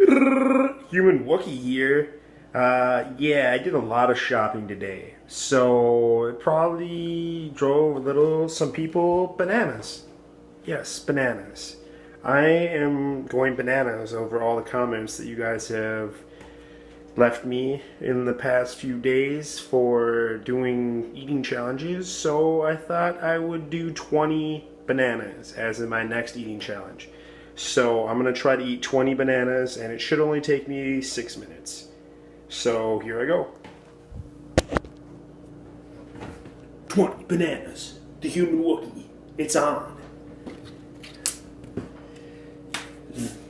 Human Wookie here. Yeah, I did a lot of shopping today. So it probably drove some people bananas. Yes, bananas. I am going bananas over all the comments that you guys have left me in the past few days for doing eating challenges. So I thought I would do 20 bananas as in my next eating challenge. So I'm going to try to eat 20 bananas, and it should only take me 6 minutes. So here I go. 20 bananas. The Human Wookie. It's on.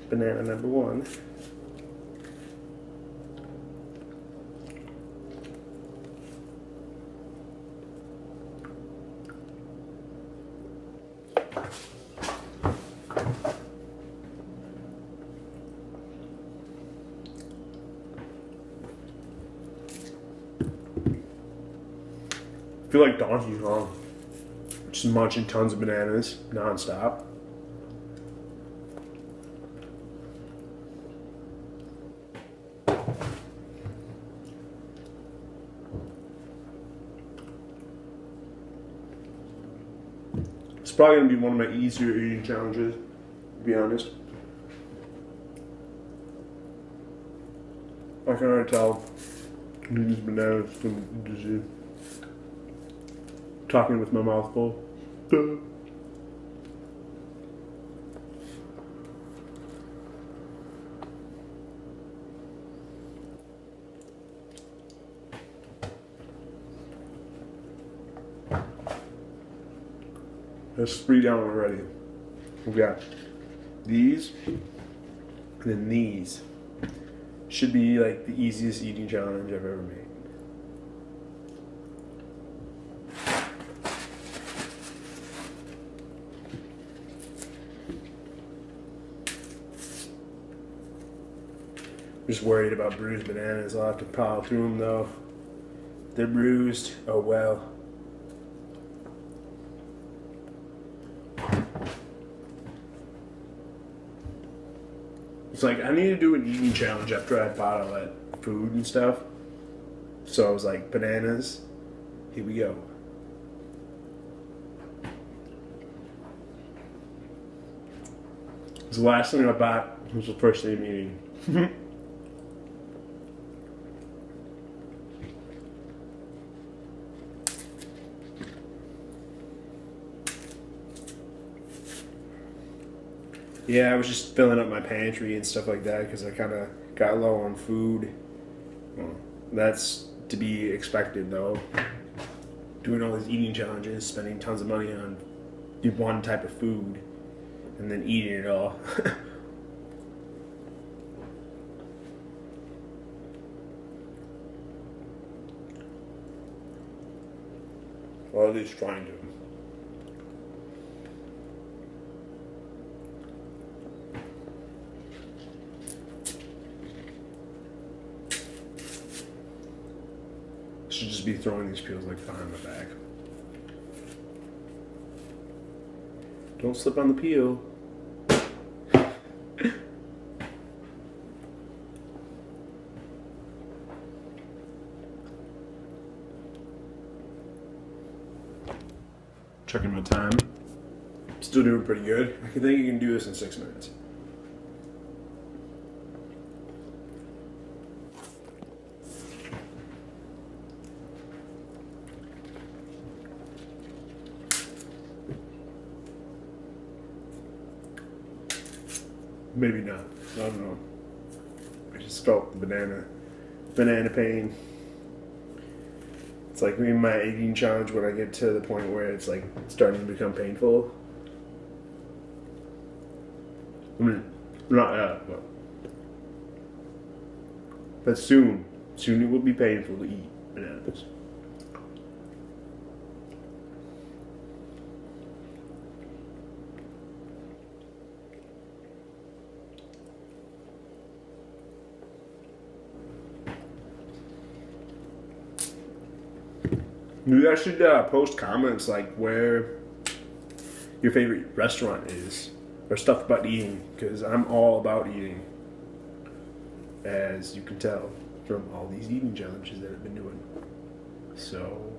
Banana number 1. I feel like Donkey Kong, just munching tons of bananas non-stop. It's probably going to be one of my easier eating challenges, to be honest. I can already tell these bananas from disease. Talking with my mouth full. There's 3 down already. We've got these, and then these. Should be like the easiest eating challenge I've ever made. Just worried about bruised bananas. I'll have to pile through them though. They're bruised. Oh well. It's like I need to do an eating challenge after I bought all that food and stuff. So I was like, bananas. Here we go. It was the last thing I bought. It was the first thing I'm eating. Yeah, I was just filling up my pantry and stuff like that because I kind of got low on food. Well, that's to be expected though. Doing all these eating challenges, spending tons of money on one type of food, and then eating it all. Or at least trying to. Should just be throwing these peels like behind my back. Don't slip on the peel. Checking my time. Still doing pretty good. I think you can do this in 6 minutes. Maybe not. I don't know. I just felt the banana pain. It's like in my eating challenge when I get to the point where it's like starting to become painful. I mean, not yet, but soon it will be painful to eat bananas. You guys should post comments like where your favorite restaurant is or stuff about eating, because I'm all about eating. as you can tell from all these eating challenges that I've been doing. So,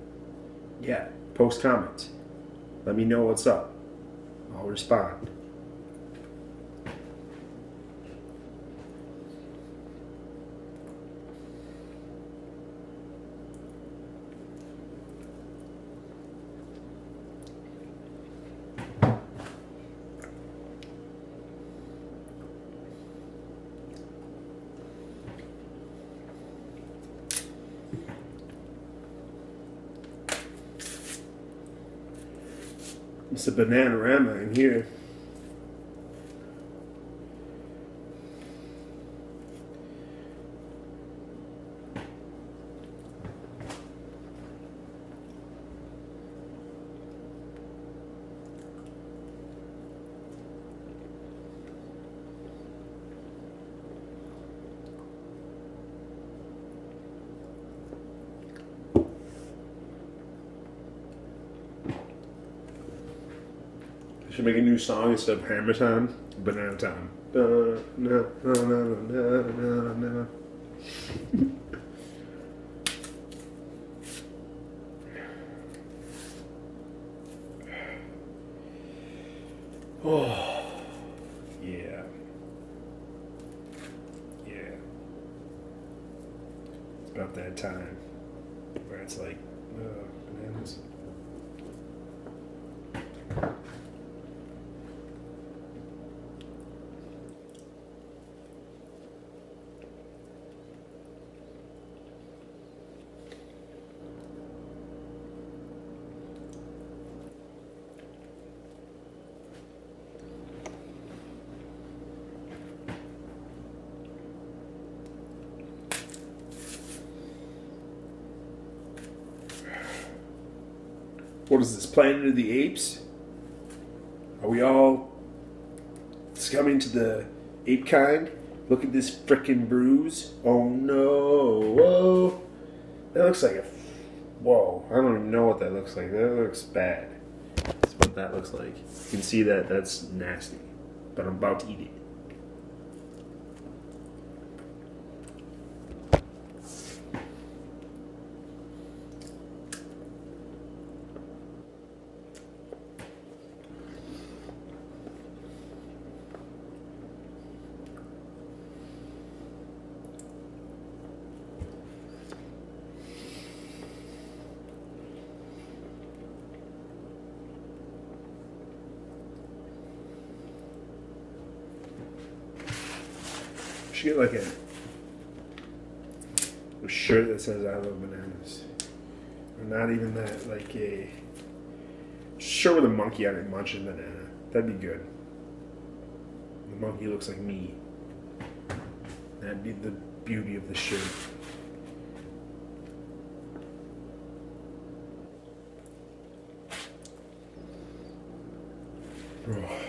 yeah, post comments. Let me know what's up. I'll respond. It's a Bananarama in here. I should make a new song instead of Hammer Time, Banana Time. No, no, no, no, no, no, no. Oh, yeah. Yeah. It's about that time where it's like, bananas. What is this, Planet of the Apes? Are we all succumbing to the ape kind? Look at this frickin' bruise. Oh no. Whoa. That looks like a... Whoa. I don't even know what that looks like. That looks bad. That's what that looks like. You can see that. That's nasty. But I'm about to eat it. Should get like a shirt that says I love bananas. Or not even that, like a shirt with a monkey on it munching banana. That'd be good. The monkey looks like me. That'd be the beauty of the shirt. Oh,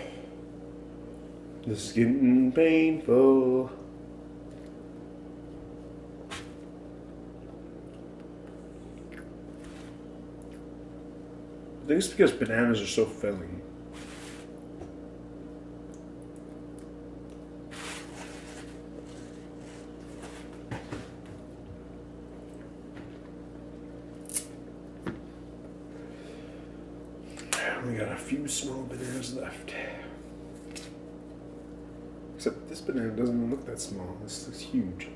this is getting painful. I think it's because bananas are so filling. I only got a few small bananas left. Except this banana doesn't even look that small. This looks huge.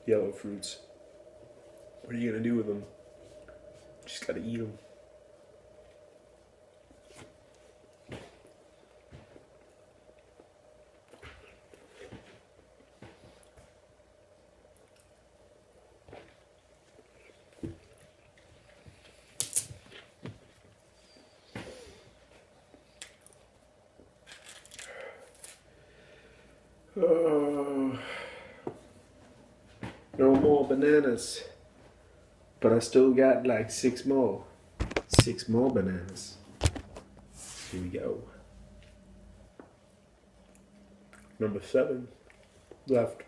Yellow fruits. What are you gonna do with them? Just gotta eat them. No more bananas. But I still got like 6 more. 6 more bananas. Here we go. Number 7 left.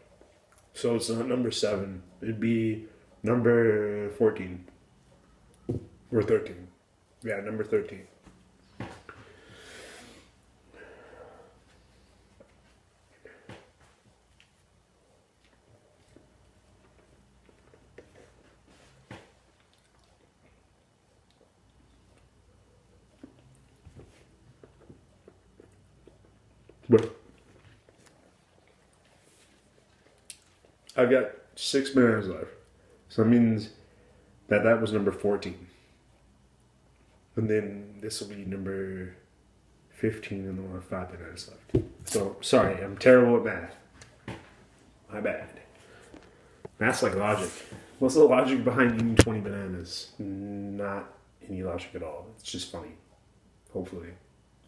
So it's not number 7. It'd be number 14 or 13. Yeah, number 13. But I've got 6 bananas left. So that means that was number 14. And then this will be number 15, and then we'll have 5 bananas left. So, sorry, I'm terrible at math. My bad. Math's like logic. What's the logic behind eating 20 bananas? Not any logic at all. It's just funny. Hopefully.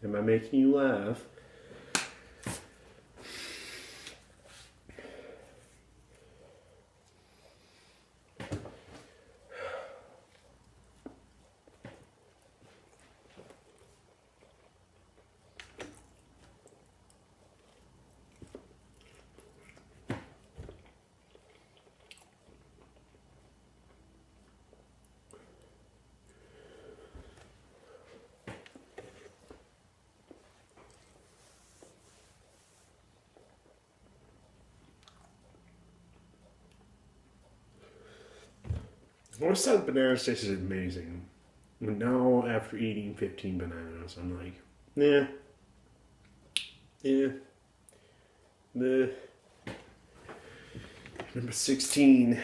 Am I making you laugh? I always thought banana tasted amazing. And now, after eating 15 bananas, I'm like, nah. Yeah. The number 16.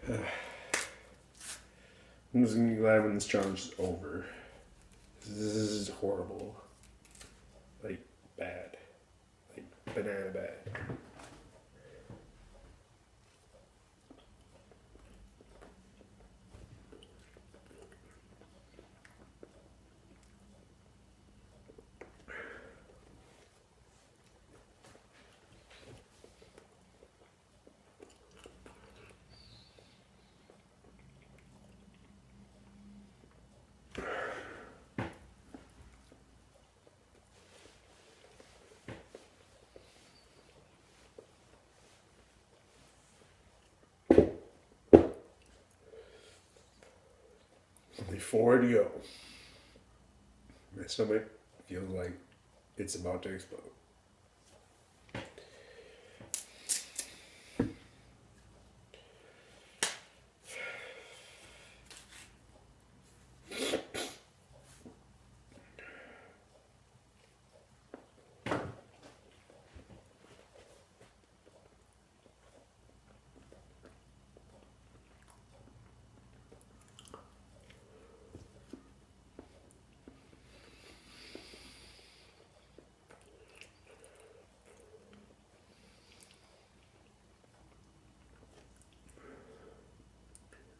I'm just gonna be glad when this challenge is over. This is horrible. Like, bad. Like, banana bad. Only 4 to go. My stomach feels like it's about to explode.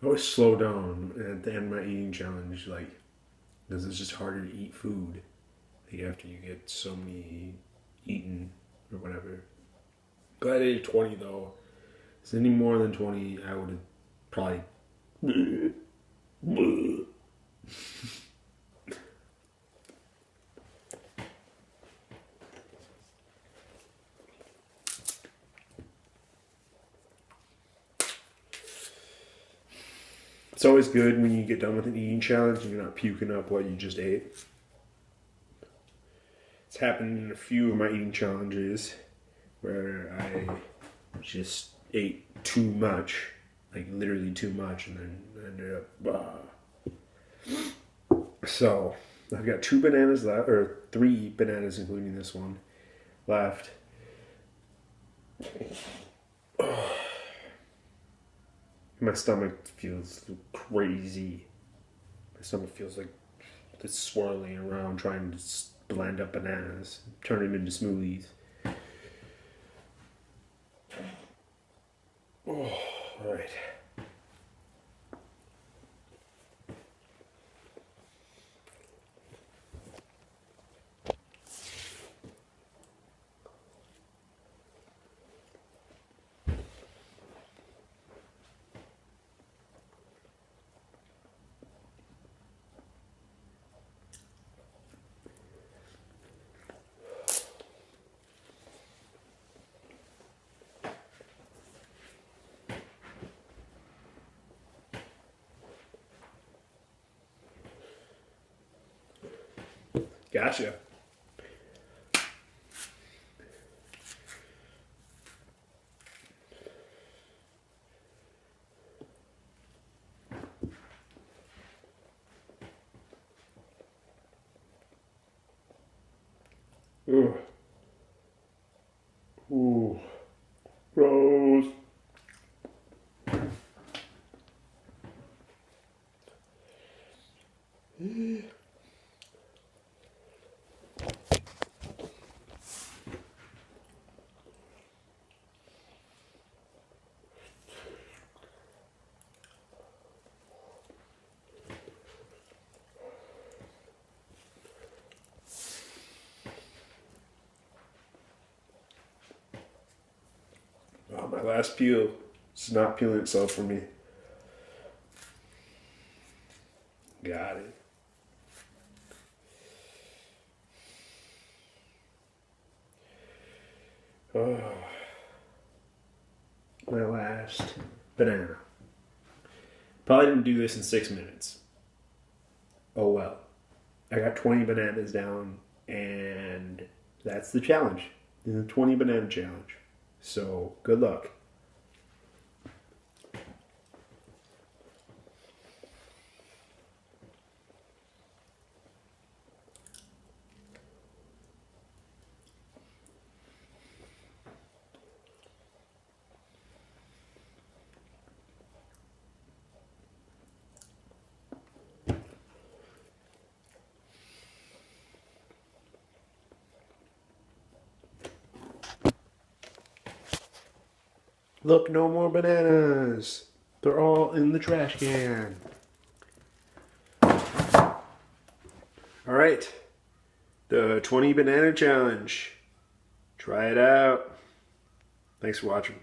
I always slow down at the end of my eating challenge, like, because it's just harder to eat food, like, after you get so many eaten or whatever. Glad I ate 20 though. If any more than 20, I would have probably. It's always good when you get done with an eating challenge and you're not puking up what you just ate. It's happened in a few of my eating challenges where I just ate too much, like literally too much, and then ended up. So I've got 2 bananas left, or 3 bananas, including this one, left. My stomach feels crazy. My stomach feels like it's swirling around trying to blend up bananas, turn them into smoothies. Oh, all right. Gotcha. Ugh. Ooh. Gross. Oh, my last peel. It's not peeling itself for me. Got it. Oh, my last banana. Probably didn't do this in 6 minutes. Oh well. I got 20 bananas down, and that's the challenge. The 20 banana challenge. So, good luck. Look, no more bananas. They're all in the trash can. All right. The 20 banana challenge. Try it out. Thanks for watching.